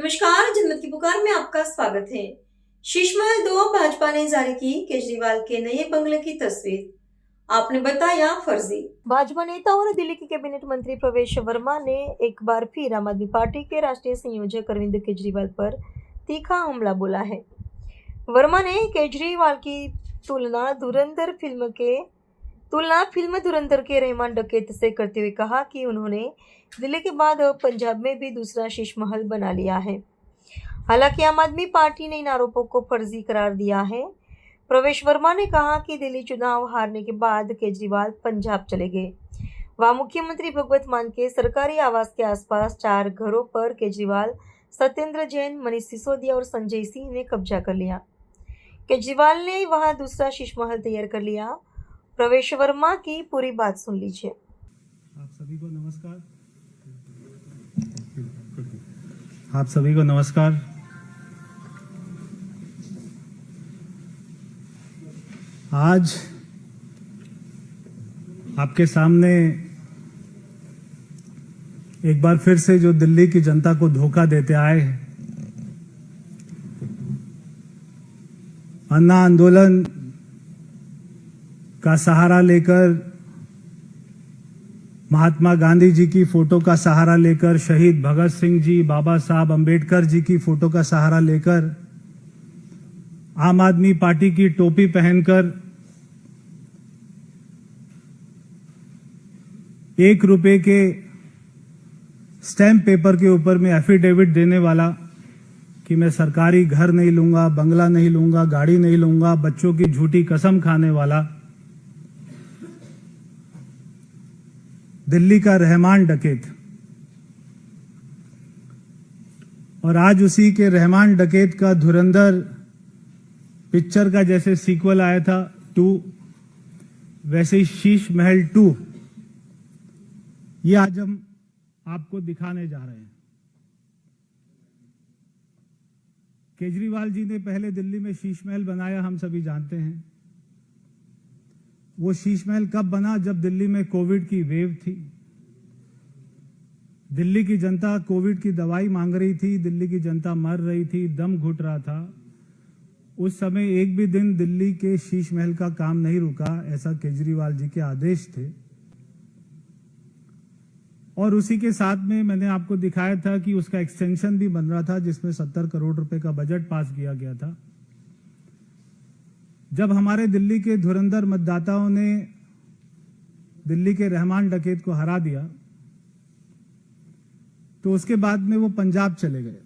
नमस्कार, जनमत की पुकार में आपका स्वागत है। शीश महल 2 भाजपा ने जारी की केजरीवाल के नए बंगले की तस्वीर। आपने बताया फर्जी। भाजपा नेता और दिल्ली के कैबिनेट मंत्री प्रवेश वर्मा ने एक बार फिर आम आदमी पार्टी के राष्ट्रीय संयोजक अरविंद केजरीवाल पर तीखा हमला बोला है। वर्मा ने केजरीवाल की तुलना फिल्म धुरंधर के रहमान डकैत से करते हुए कहा कि उन्होंने दिल्ली के बाद अब पंजाब में भी दूसरा शीश महल बना लिया है। हालांकि आम आदमी पार्टी ने इन आरोपों को फर्जी करार दिया है। प्रवेश वर्मा ने कहा कि दिल्ली चुनाव हारने के बाद केजरीवाल पंजाब चले गए। वहां मुख्यमंत्री भगवंत मान के सरकारी आवास के आसपास 4 घरों पर केजरीवाल, सत्येंद्र जैन, मनीष सिसोदिया और संजय सिंह ने कब्जा कर लिया। केजरीवाल ने वहां दूसरा शीश महल तैयार कर लिया। प्रवेश वर्मा की पूरी बात सुन लीजिए। आप सभी को नमस्कार। आप सभी को नमस्कार। आज आपके सामने एक बार फिर से जो दिल्ली की जनता को धोखा देते आए हैं, अन्ना आंदोलन का सहारा लेकर, महात्मा गांधी जी की फोटो का सहारा लेकर, शहीद भगत सिंह जी, बाबा साहब अंबेडकर जी की फोटो का सहारा लेकर, आम आदमी पार्टी की टोपी पहनकर 1 रुपए के स्टैम्प पेपर के ऊपर में एफिडेविट देने वाला कि मैं सरकारी घर नहीं लूंगा, बंगला नहीं लूंगा, गाड़ी नहीं लूंगा, बच्चों की झूठी कसम खाने वाला दिल्ली का रहमान डकैत, और आज उसी के रहमान डकैत का धुरंधर पिक्चर का जैसे सीक्वल आया था 2, वैसे ही शीश महल 2 ये आज हम आपको दिखाने जा रहे हैं। केजरीवाल जी ने पहले दिल्ली में शीश महल बनाया, हम सभी जानते हैं। वो शीश महल कब बना? जब दिल्ली में कोविड की वेव थी। दिल्ली की जनता कोविड की दवाई मांग रही थी, दिल्ली की जनता मर रही थी, दम घुट रहा था। उस समय एक भी दिन दिल्ली के शीश महल का काम नहीं रुका, ऐसा केजरीवाल जी के आदेश थे। और उसी के साथ में मैंने आपको दिखाया था कि उसका एक्सटेंशन भी बन रहा था, जिसमें 70 करोड़ रुपए का बजट पास किया गया था। जब हमारे दिल्ली के धुरंधर मतदाताओं ने दिल्ली के रहमान डकैत को हरा दिया, तो उसके बाद में वो पंजाब चले गए।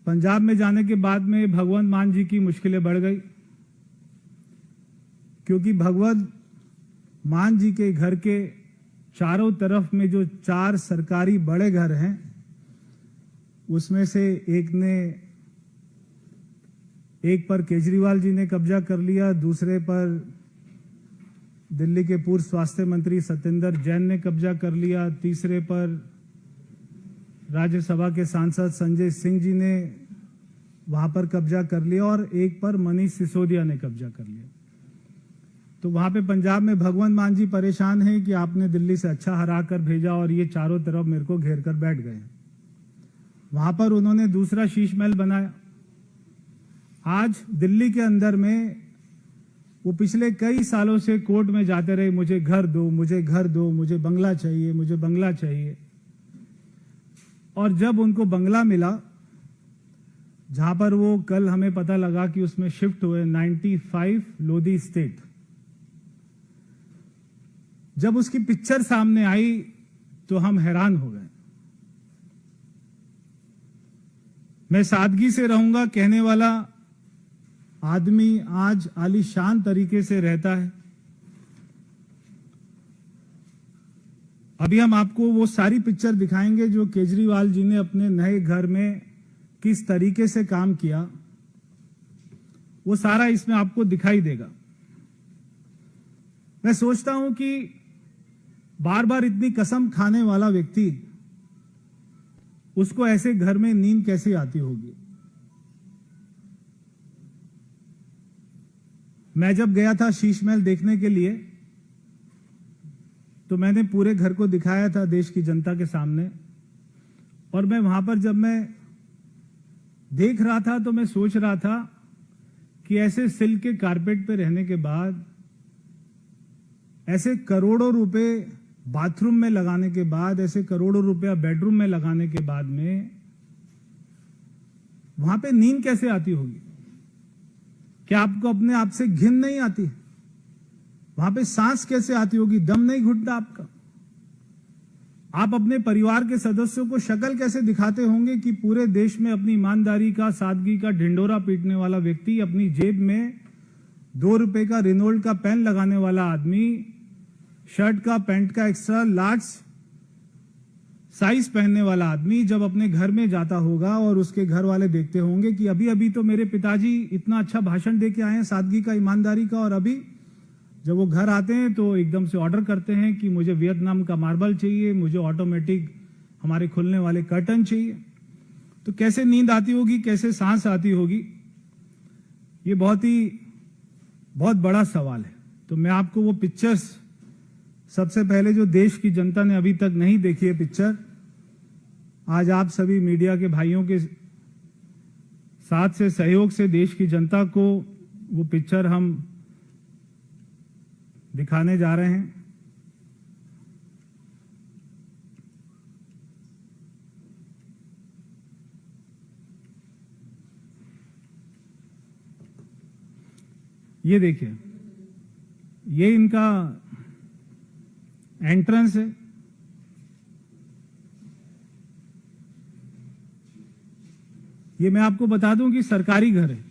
पंजाब में जाने के बाद में भगवंत मान जी की मुश्किलें बढ़ गई, क्योंकि भगवंत मान जी के घर के चारों तरफ में जो 4 सरकारी बड़े घर हैं, उसमें से एक पर केजरीवाल जी ने कब्जा कर लिया, दूसरे पर दिल्ली के पूर्व स्वास्थ्य मंत्री सत्येंद्र जैन ने कब्जा कर लिया, तीसरे पर राज्यसभा के सांसद संजय सिंह जी ने वहां पर कब्जा कर लिया, और एक पर मनीष सिसोदिया ने कब्जा कर लिया। तो वहां पे पंजाब में भगवंत मान जी परेशान हैं कि आपने दिल्ली से अच्छा हरा कर भेजा और ये चारों तरफ मेरे को घेर कर बैठ गए। वहां पर उन्होंने दूसरा शीश महल बनाया। आज दिल्ली के अंदर में वो पिछले कई सालों से कोर्ट में जाते रहे, मुझे घर दो, मुझे घर दो, मुझे बंगला चाहिए, मुझे बंगला चाहिए। और जब उनको बंगला मिला, जहां पर वो कल हमें पता लगा कि उसमें शिफ्ट हुए 95 लोधी स्टेट, जब उसकी पिक्चर सामने आई तो हम हैरान हो गए। मैं सादगी से रहूंगा कहने वाला आदमी आज आलीशान तरीके से रहता है। अभी हम आपको वो सारी पिक्चर दिखाएंगे जो केजरीवाल जी ने अपने नए घर में किस तरीके से काम किया, वो सारा इसमें आपको दिखाई देगा। मैं सोचता हूं कि बार बार इतनी कसम खाने वाला व्यक्ति, उसको ऐसे घर में नींद कैसे आती होगी। मैं जब गया था शीश महल देखने के लिए, तो मैंने पूरे घर को दिखाया था देश की जनता के सामने, और मैं वहां पर जब मैं देख रहा था तो मैं सोच रहा था कि ऐसे सिल्क के कारपेट पे रहने के बाद, ऐसे करोड़ों रुपए बाथरूम में लगाने के बाद, ऐसे करोड़ों रुपया बेडरूम में लगाने के बाद में वहां पे नींद कैसे आती होगी? क्या आपको अपने आप से घिन नहीं आती? वहां पे सांस कैसे आती होगी? दम नहीं घुटता आपका? आप अपने परिवार के सदस्यों को शक्ल कैसे दिखाते होंगे कि पूरे देश में अपनी ईमानदारी का, सादगी का ढिंडोरा पीटने वाला व्यक्ति, अपनी जेब में 2 रुपए का रिनोल्ड का पेन लगाने वाला आदमी, शर्ट का, पैंट का एक्स्ट्रा लार्ज साइज पहनने वाला आदमी जब अपने घर में जाता होगा और उसके घर वाले देखते होंगे कि अभी अभी तो मेरे पिताजी इतना अच्छा भाषण दे के आए हैं सादगी का, ईमानदारी का, और अभी जब वो घर आते हैं तो एकदम से ऑर्डर करते हैं कि मुझे वियतनाम का मार्बल चाहिए, मुझे ऑटोमेटिक हमारे खुलने वाले कर्टन चाहिए, तो कैसे नींद आती होगी, कैसे सांस आती होगी? ये बहुत बड़ा सवाल है। तो मैं आपको वो पिक्चर्स, सबसे पहले जो देश की जनता ने अभी तक नहीं देखी है पिक्चर, आज आप सभी मीडिया के भाइयों के साथ से, सहयोग से देश की जनता को वो पिक्चर हम दिखाने जा रहे हैं। ये देखिए, ये इनका एंट्रेंस है। ये मैं आपको बता दूं कि सरकारी घर है,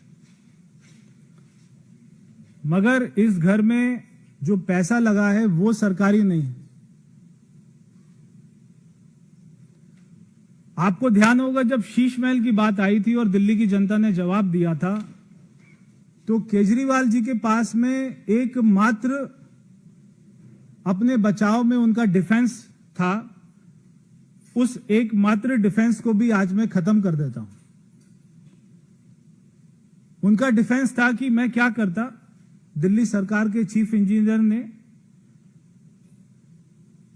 मगर इस घर में जो पैसा लगा है वो सरकारी नहीं है। आपको ध्यान होगा जब शीश महल की बात आई थी और दिल्ली की जनता ने जवाब दिया था, तो केजरीवाल जी के पास में एकमात्र अपने बचाव में उनका डिफेंस था। उस एकमात्र डिफेंस को भी आज मैं खत्म कर देता हूं। उनका डिफेंस था कि मैं क्या करता, दिल्ली सरकार के चीफ इंजीनियर ने,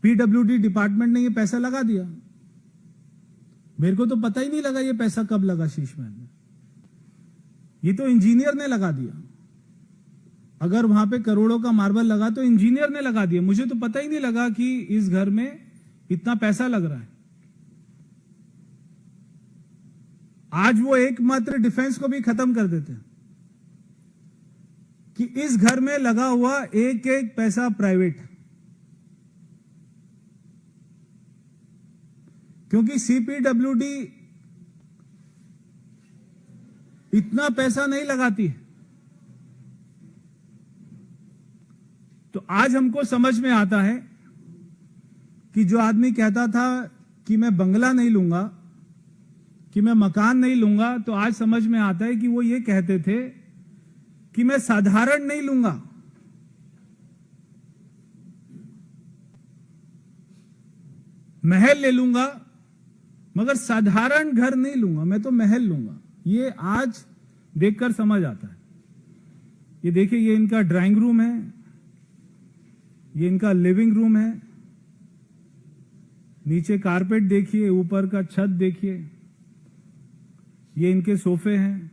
पीडब्ल्यूडी डिपार्टमेंट ने ये पैसा लगा दिया। मेरे को तो पता ही नहीं लगा ये पैसा कब लगा शीश महल में। ये तो इंजीनियर ने लगा दिया। अगर वहां पे करोड़ों का मार्बल लगा तो इंजीनियर ने लगा दिया। मुझे तो पता ही नहीं लगा कि इस घर में इतना पैसा लग रहा है। आज वो एकमात्र डिफेंस को भी खत्म कर देते हैं कि इस घर में लगा हुआ एक एक पैसा प्राइवेट, क्योंकि सीपीडब्ल्यूडी इतना पैसा नहीं लगाती है। तो आज हमको समझ में आता है कि जो आदमी कहता था कि मैं बंगला नहीं लूंगा, कि मैं मकान नहीं लूंगा, तो आज समझ में आता है कि वो ये कहते थे कि मैं साधारण नहीं लूंगा, महल ले लूंगा, मगर साधारण घर नहीं लूंगा, मैं तो महल लूंगा। ये आज देखकर समझ आता है। ये देखिए, ये इनका ड्राइंग रूम है, ये इनका लिविंग रूम है। नीचे कारपेट देखिए, ऊपर का छत देखिए। ये इनके सोफे हैं,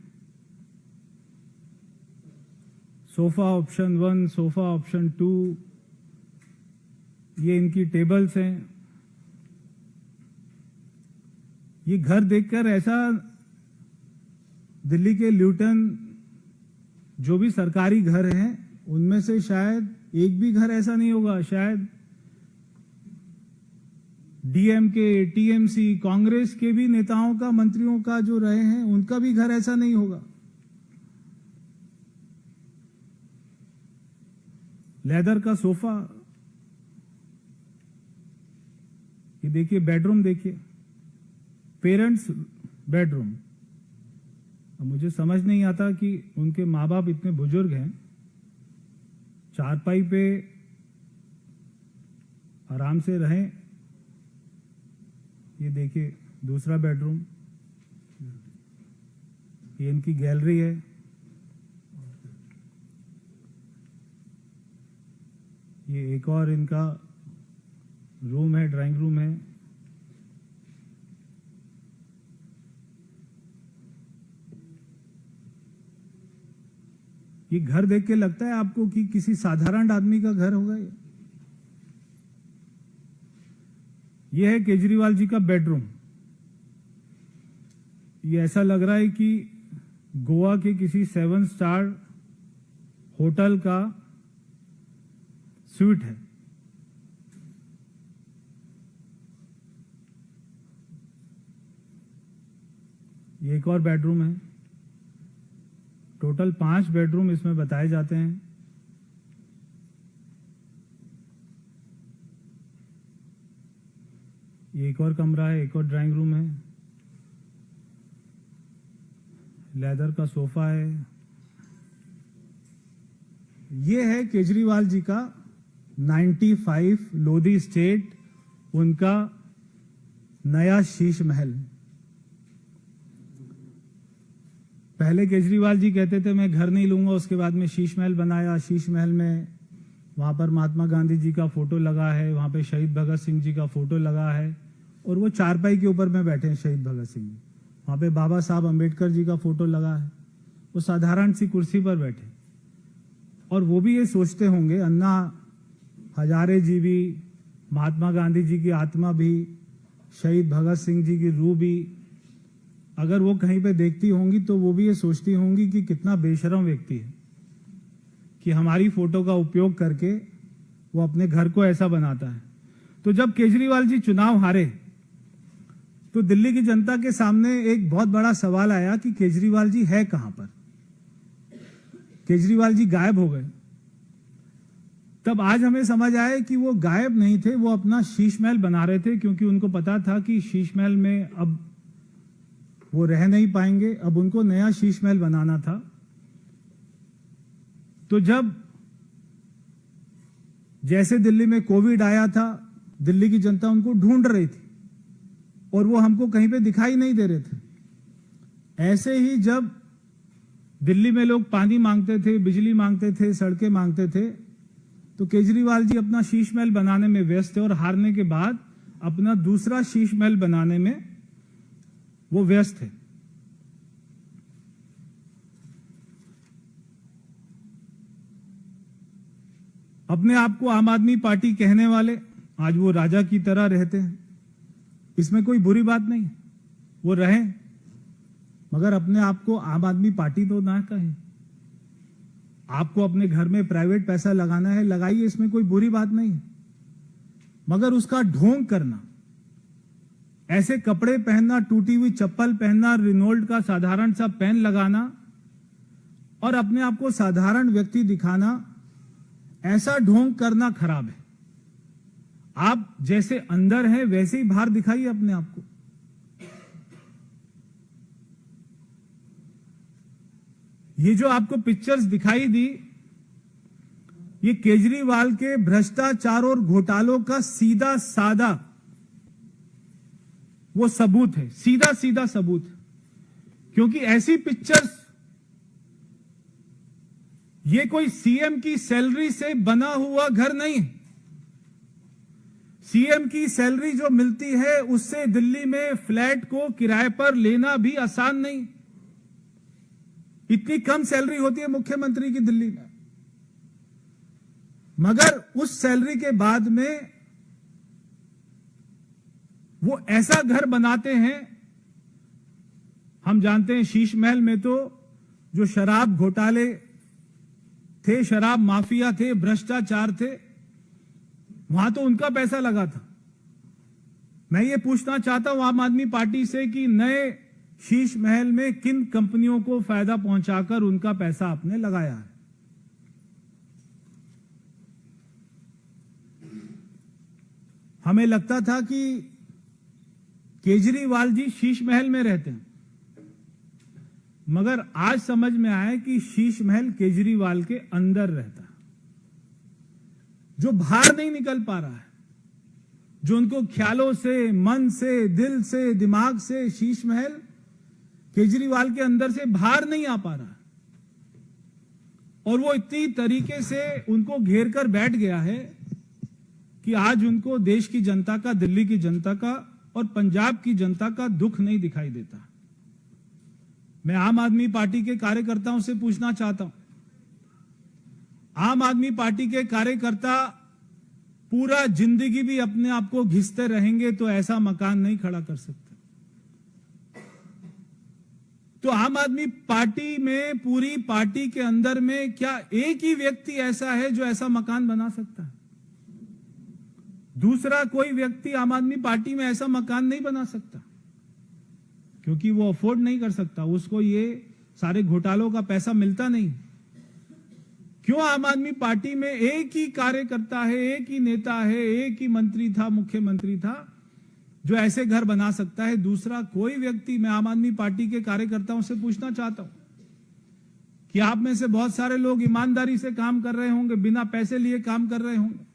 सोफा ऑप्शन 1, सोफा ऑप्शन 2। ये इनकी टेबल्स हैं। ये घर देखकर ऐसा, दिल्ली के ल्यूटन जो भी सरकारी घर हैं उनमें से शायद एक भी घर ऐसा नहीं होगा, शायद डीएमके, टीएमसी, कांग्रेस के भी नेताओं का, मंत्रियों का जो रहे हैं उनका भी घर ऐसा नहीं होगा। लेदर का सोफा। ये देखिए, बेडरूम देखिए, पेरेंट्स बेडरूम। अब मुझे समझ नहीं आता कि उनके माँ बाप इतने बुजुर्ग हैं, चारपाई पे आराम से रहें। ये देखिए दूसरा बेडरूम। ये इनकी गैलरी है। ये एक और इनका रूम है, ड्राइंग रूम है। ये घर देख के लगता है आपको कि किसी साधारण आदमी का घर होगा ये है केजरीवाल जी का बेडरूम। ये ऐसा लग रहा है कि गोवा के किसी 7 स्टार होटल का स्वीट है। ये एक और बेडरूम है। टोटल 5 बेडरूम इसमें बताए जाते हैं। ये एक और कमरा है, एक और ड्राइंग रूम है, लेदर का सोफा है। ये है केजरीवाल जी का 95 लोधी स्टेट, उनका नया शीश महल। पहले केजरीवाल जी कहते थे मैं घर नहीं लूंगा, उसके बाद में शीश महल बनाया। शीश महल में वहां पर महात्मा गांधी जी का फोटो लगा है, वहां पे शहीद भगत सिंह जी का फोटो लगा है और वो चारपाई के ऊपर में बैठे हैं शहीद भगत सिंह जी। वहां पे बाबा साहब अंबेडकर जी का फोटो लगा है, वो साधारण सी कुर्सी पर बैठे और वो भी ये सोचते होंगे अन्ना हजारे जी भी, महात्मा गांधी जी की आत्मा भी, शहीद भगत सिंह जी की रूह भी अगर वो कहीं पे देखती होंगी तो वो भी ये सोचती होंगी कि कितना बेशरम व्यक्ति है कि हमारी फोटो का उपयोग करके वो अपने घर को ऐसा बनाता है। तो जब केजरीवाल जी चुनाव हारे तो दिल्ली की जनता के सामने एक बहुत बड़ा सवाल आया कि केजरीवाल जी है कहां पर। केजरीवाल जी गायब हो गए। तब आज हमें समझ आया कि वो गायब नहीं थे, वो अपना शीश महल बना रहे थे, क्योंकि उनको पता था कि शीश महल में अब वो रह नहीं पाएंगे, अब उनको नया शीश महल बनाना था। तो जब जैसे दिल्ली में कोविड आया था, दिल्ली की जनता उनको ढूंढ रही थी और वो हमको कहीं पे दिखाई नहीं दे रहे थे। ऐसे ही जब दिल्ली में लोग पानी मांगते थे, बिजली मांगते थे, सड़कें मांगते थे, तो केजरीवाल जी अपना शीश महल बनाने में व्यस्त थे और हारने के बाद अपना दूसरा शीश महल बनाने में वो व्यस्त थे। अपने आप को आम आदमी पार्टी कहने वाले आज वो राजा की तरह रहते हैं, इसमें कोई बुरी बात नहीं, वो रहें, मगर अपने आप को आम आदमी पार्टी तो ना कहें। आपको अपने घर में प्राइवेट पैसा लगाना है, लगाइए, इसमें कोई बुरी बात नहीं, मगर उसका ढोंग करना, ऐसे कपड़े पहनना, टूटी हुई चप्पल पहनना, रिनोल्ड का साधारण सा पेन लगाना और अपने आप को साधारण व्यक्ति दिखाना, ऐसा ढोंग करना खराब है। आप जैसे अंदर हैं वैसे ही बाहर दिखाइए अपने आप को। ये जो आपको पिक्चर्स दिखाई दी, ये केजरीवाल के भ्रष्टाचार और घोटालों का सीधा साधा वो सबूत है, सीधा सीधा सबूत है। क्योंकि ऐसी पिक्चर्स, ये कोई सीएम की सैलरी से बना हुआ घर नहीं। सीएम की सैलरी जो मिलती है उससे दिल्ली में फ्लैट को किराए पर लेना भी आसान नहीं। इतनी कम सैलरी होती है मुख्यमंत्री की दिल्ली में, मगर उस सैलरी के बाद में वो ऐसा घर बनाते हैं। हम जानते हैं शीश महल में तो जो शराब घोटाले थे, शराब माफिया थे, भ्रष्टाचार थे, वहां तो उनका पैसा लगा था। मैं ये पूछना चाहता हूं आम आदमी पार्टी से कि नए शीश महल में किन कंपनियों को फायदा पहुंचाकर उनका पैसा आपने लगाया है। हमें लगता था कि केजरीवाल जी शीश महल में रहते हैं, मगर आज समझ में आया कि शीश महल केजरीवाल के अंदर रहता है। जो बाहर नहीं निकल पा रहा है, जो उनको ख्यालों से, मन से, दिल से, दिमाग से शीश महल केजरीवाल के अंदर से बाहर नहीं आ पा रहा है, और वो इतनी तरीके से उनको घेर कर बैठ गया है कि आज उनको देश की जनता का, दिल्ली की जनता का और पंजाब की जनता का दुख नहीं दिखाई देता। मैं आम आदमी पार्टी के कार्यकर्ताओं से पूछना चाहता हूं आम आदमी पार्टी के कार्यकर्ता पूरा जिंदगी भी अपने आप को घिसते रहेंगे तो ऐसा मकान नहीं खड़ा कर सकते। तो आम आदमी पार्टी में, पूरी पार्टी के अंदर में क्या एक ही व्यक्ति ऐसा है जो ऐसा मकान बना सकता है? दूसरा कोई व्यक्ति आम आदमी पार्टी में ऐसा मकान नहीं बना सकता, क्योंकि वो अफोर्ड नहीं कर सकता, उसको ये सारे घोटालों का पैसा मिलता नहीं। क्यों आम आदमी पार्टी में एक ही कार्यकर्ता है, एक ही नेता है, एक ही मंत्री था, मुख्यमंत्री था, जो ऐसे घर बना सकता है? दूसरा कोई व्यक्ति, मैं आम आदमी पार्टी के कार्यकर्ताओं से पूछना चाहता हूं कि आप में से बहुत सारे लोग ईमानदारी से काम कर रहे होंगे, बिना पैसे लिए काम कर रहे होंगे।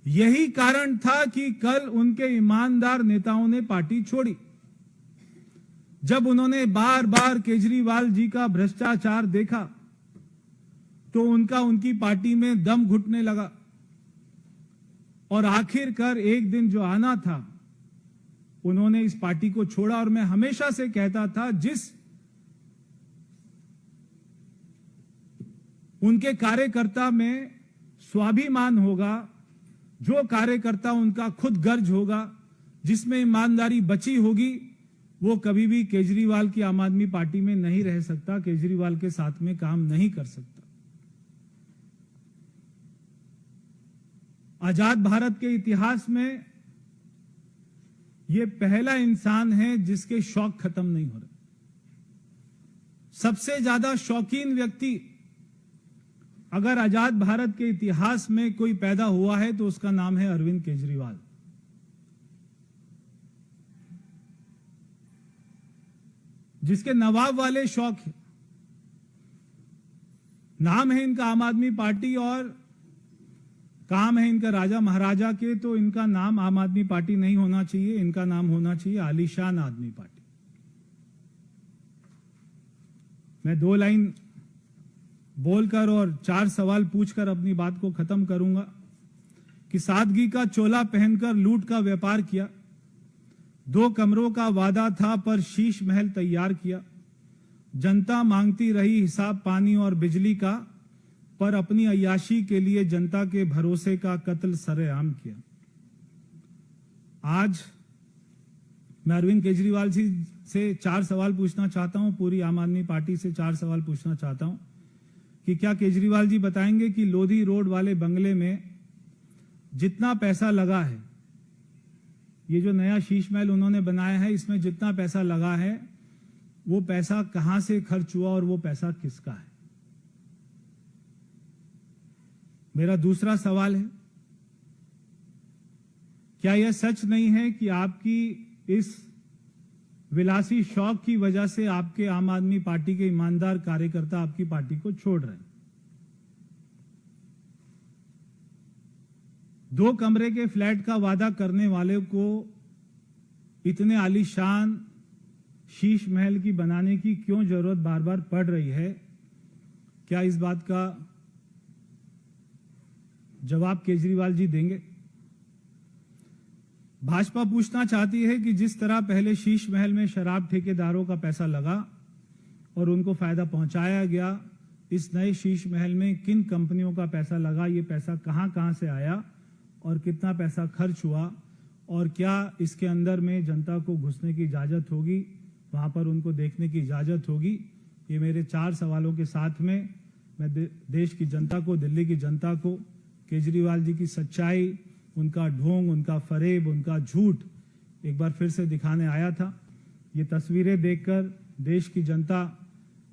यही कारण था कि कल उनके ईमानदार नेताओं ने पार्टी छोड़ी। जब उन्होंने बार बार केजरीवाल जी का भ्रष्टाचार देखा तो उनकी पार्टी में दम घुटने लगा और आखिरकार एक दिन जो आना था, उन्होंने इस पार्टी को छोड़ा। और मैं हमेशा से कहता था, जिस उनके कार्यकर्ता में स्वाभिमान होगा, जो कार्यकर्ता उनका खुद गर्ज होगा, जिसमें ईमानदारी बची होगी, वो कभी भी केजरीवाल की आम आदमी पार्टी में नहीं रह सकता, केजरीवाल के साथ में काम नहीं कर सकता। आजाद भारत के इतिहास में ये पहला इंसान है जिसके शौक खत्म नहीं हो रहे। सबसे ज्यादा शौकीन व्यक्ति अगर आजाद भारत के इतिहास में कोई पैदा हुआ है तो उसका नाम है अरविंद केजरीवाल। जिसके नवाब वाले शौक है। नाम है इनका आम आदमी पार्टी और काम है इनका राजा महाराजा के, तो इनका नाम आम आदमी पार्टी नहीं होना चाहिए, इनका नाम होना चाहिए आलीशान आदमी पार्टी। मैं 2 लाइन बोलकर और 4 सवाल पूछकर अपनी बात को खत्म करूंगा कि सादगी का चोला पहनकर लूट का व्यापार किया, 2 कमरों का वादा था पर शीश महल तैयार किया, जनता मांगती रही हिसाब पानी और बिजली का, पर अपनी अय्याशी के लिए जनता के भरोसे का कत्ल सरेआम किया। आज मैं अरविंद केजरीवाल जी से 4 सवाल पूछना चाहता हूं, पूरी आम आदमी पार्टी से 4 सवाल पूछना चाहता हूं कि क्या केजरीवाल जी बताएंगे कि लोधी रोड वाले बंगले में जितना पैसा लगा है, ये जो नया शीश महल उन्होंने बनाया है, इसमें जितना पैसा लगा है वो पैसा कहां से खर्च हुआ और वो पैसा किसका है? मेरा दूसरा सवाल है, क्या यह सच नहीं है कि आपकी इस विलासी शौक की वजह से आपके आम आदमी पार्टी के ईमानदार कार्यकर्ता आपकी पार्टी को छोड़ रहे हैं? 2 कमरे के फ्लैट का वादा करने वाले को इतने आलीशान शीश महल की बनाने की क्यों जरूरत बार बार पड़ रही है? क्या इस बात का जवाब केजरीवाल जी देंगे? भाजपा पूछना चाहती है कि जिस तरह पहले शीश महल में शराब ठेकेदारों का पैसा लगा और उनको फायदा पहुंचाया गया, इस नए शीश महल में किन कंपनियों का पैसा लगा, ये पैसा कहां से आया और कितना पैसा खर्च हुआ, और क्या इसके अंदर में जनता को घुसने की इजाजत होगी, वहां पर उनको देखने की इजाजत होगी? ये मेरे 4 सवालों के साथ में मैं देश की जनता को, दिल्ली की जनता को केजरीवाल जी की सच्चाई, उनका ढोंग, उनका फरेब, उनका झूठ एक बार फिर से दिखाने आया था। ये तस्वीरें देखकर देश की जनता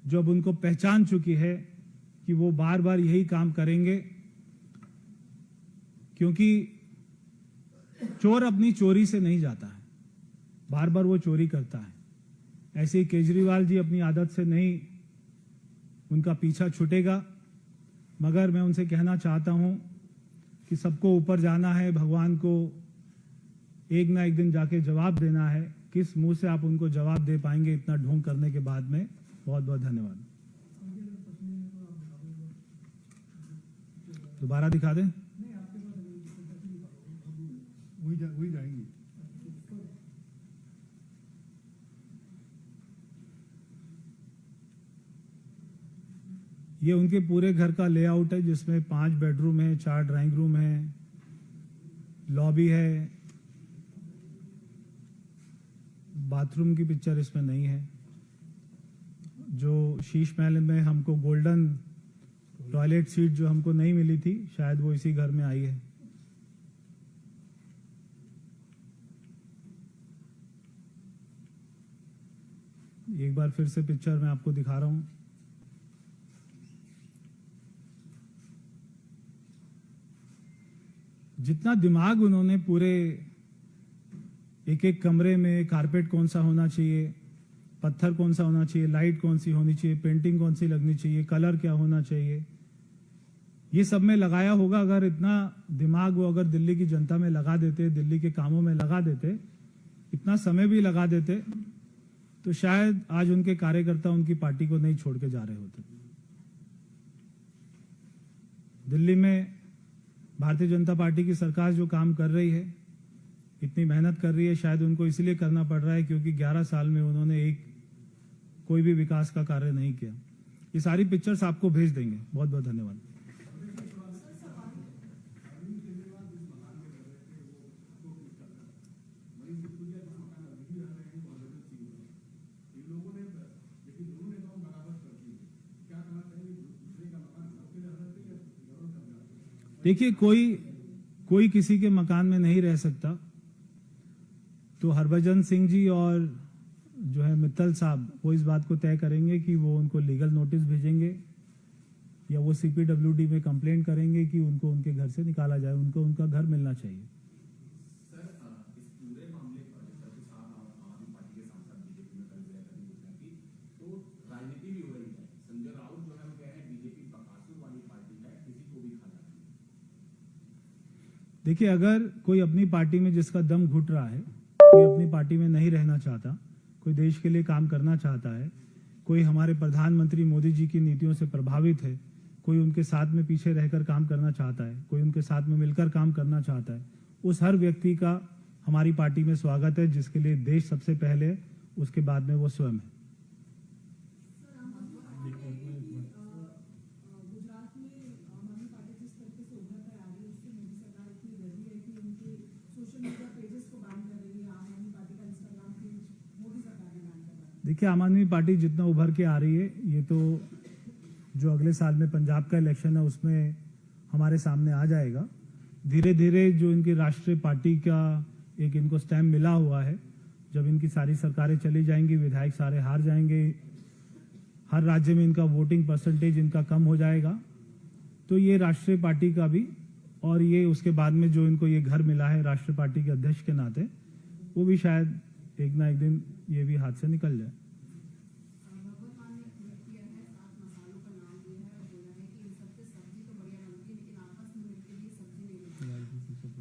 जो अब उनको पहचान चुकी है कि वो बार बार यही काम करेंगे, क्योंकि चोर अपनी चोरी से नहीं जाता है, बार बार वो चोरी करता है। ऐसे ही केजरीवाल जी अपनी आदत से नहीं, उनका पीछा छूटेगा। मगर मैं उनसे कहना चाहता हूं कि सबको ऊपर जाना है, भगवान को एक ना एक दिन जाके जवाब देना है। किस मुंह से आप उनको जवाब दे पाएंगे इतना ढोंग करने के बाद में? बहुत बहुत धन्यवाद। दोबारा दिखा दें, वही जाएंगे। ये उनके पूरे घर का लेआउट है, जिसमें 5 बेडरूम है, 4 ड्राइंग रूम है, लॉबी है। बाथरूम की पिक्चर इसमें नहीं है। जो शीश महल में हमको गोल्डन टॉयलेट सीट जो हमको नहीं मिली थी, शायद वो इसी घर में आई है। एक बार फिर से पिक्चर मैं आपको दिखा रहा हूं। जितना दिमाग उन्होंने पूरे एक एक कमरे में, कारपेट कौन सा होना चाहिए, पत्थर कौन सा होना चाहिए, लाइट कौन सी होनी चाहिए, पेंटिंग कौन सी लगनी चाहिए, कलर क्या होना चाहिए, ये सब में लगाया होगा। अगर इतना दिमाग वो अगर दिल्ली की जनता में लगा देते, दिल्ली के कामों में लगा देते, इतना समय भी लगा देते, तो शायद आज उनके कार्यकर्ता उनकी पार्टी को नहीं छोड़ के जा रहे होते। दिल्ली में भारतीय जनता पार्टी की सरकार जो काम कर रही है, इतनी मेहनत कर रही है, शायद उनको इसलिए करना पड़ रहा है क्योंकि 11 साल में उन्होंने कोई भी विकास का कार्य नहीं किया। ये सारी पिक्चर्स आपको भेज देंगे। बहुत बहुत धन्यवाद। देखिए, कोई किसी के मकान में नहीं रह सकता। तो हरभजन सिंह जी और जो है मित्तल साहब, वो इस बात को तय करेंगे कि वो उनको लीगल नोटिस भेजेंगे या वो CPWD में कंप्लेंट करेंगे कि उनको उनके घर से निकाला जाए। उनको उनका घर मिलना चाहिए। सर, इस पूरे मामले पर आम आदमी पार्टी के सांसद बीजेपी में कल गए की, तो राजनीति भी हो रही है। संजय राउत जो है वो कह रहे हैं बीजेपी बकासुर वाली पार्टी है, किसी को भी खा जाती है। देखिए, अगर कोई अपनी पार्टी में जिसका दम घुट रहा है, कोई अपनी पार्टी में नहीं रहना चाहता, कोई देश के लिए काम करना चाहता है, कोई हमारे प्रधानमंत्री मोदी जी की नीतियों से प्रभावित है, कोई उनके साथ में पीछे रहकर काम करना चाहता है, कोई उनके साथ में मिलकर काम करना चाहता है, उस हर व्यक्ति का हमारी पार्टी में स्वागत है, जिसके लिए देश सबसे पहले, उसके बाद में वो स्वयं है। देखिए, आम आदमी पार्टी जितना उभर के आ रही है, ये तो जो अगले साल में पंजाब का इलेक्शन है उसमें हमारे सामने आ जाएगा। धीरे धीरे जो इनकी राष्ट्रीय पार्टी का एक इनको स्टैम्प मिला हुआ है, जब इनकी सारी सरकारें चली जाएंगी, विधायक सारे हार जाएंगे, हर राज्य में इनका वोटिंग परसेंटेज इनका कम हो जाएगा, तो ये राष्ट्रीय पार्टी का भी, और ये उसके बाद में जो इनको ये घर मिला है राष्ट्रीय पार्टी के अध्यक्ष के नाते, वो भी शायद एक ना एक दिन ये भी हाथ से निकल जाए।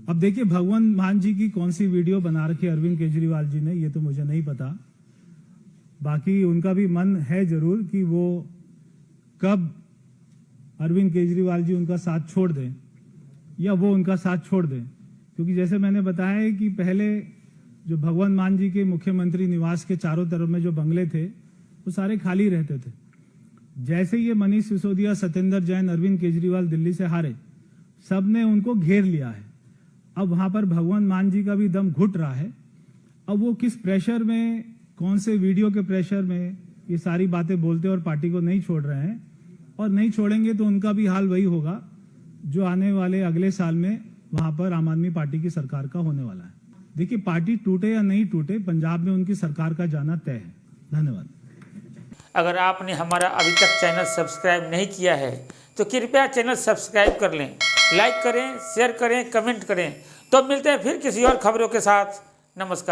अब देखिए, भगवंत मान जी की कौन सी वीडियो बना रखी है अरविंद केजरीवाल जी ने, ये तो मुझे नहीं पता। बाकी उनका भी मन है जरूर कि वो कब अरविंद केजरीवाल जी उनका साथ छोड़ दें या वो उनका साथ छोड़ दें, क्योंकि जैसे मैंने बताया है कि पहले जो भगवंत मान जी के मुख्यमंत्री निवास के चारों तरफ में जो बंगले थे, वो सारे खाली रहते थे। जैसे ये मनीष सिसोदिया, सत्येंद्र जैन, अरविंद केजरीवाल दिल्ली से हारे, सबने उनको घेर लिया है। अब वहां पर भगवंत मान जी का भी दम घुट रहा है। अब वो किस प्रेशर में, कौन से वीडियो के प्रेशर में ये सारी बातें बोलते और पार्टी को नहीं छोड़ रहे हैं, और नहीं छोड़ेंगे तो उनका भी हाल वही होगा जो आने वाले अगले साल में वहां पर आम आदमी पार्टी की सरकार का होने वाला है। देखिए, पार्टी टूटे या नहीं टूटे, पंजाब में उनकी सरकार का जाना तय है। धन्यवाद। अगर आपने हमारा अभी तक चैनल सब्सक्राइब नहीं किया है तो कृपया चैनल सब्सक्राइब कर लें, लाइक करें, शेयर करें, कमेंट करें। तो मिलते हैं फिर किसी और खबरों के साथ। नमस्कार।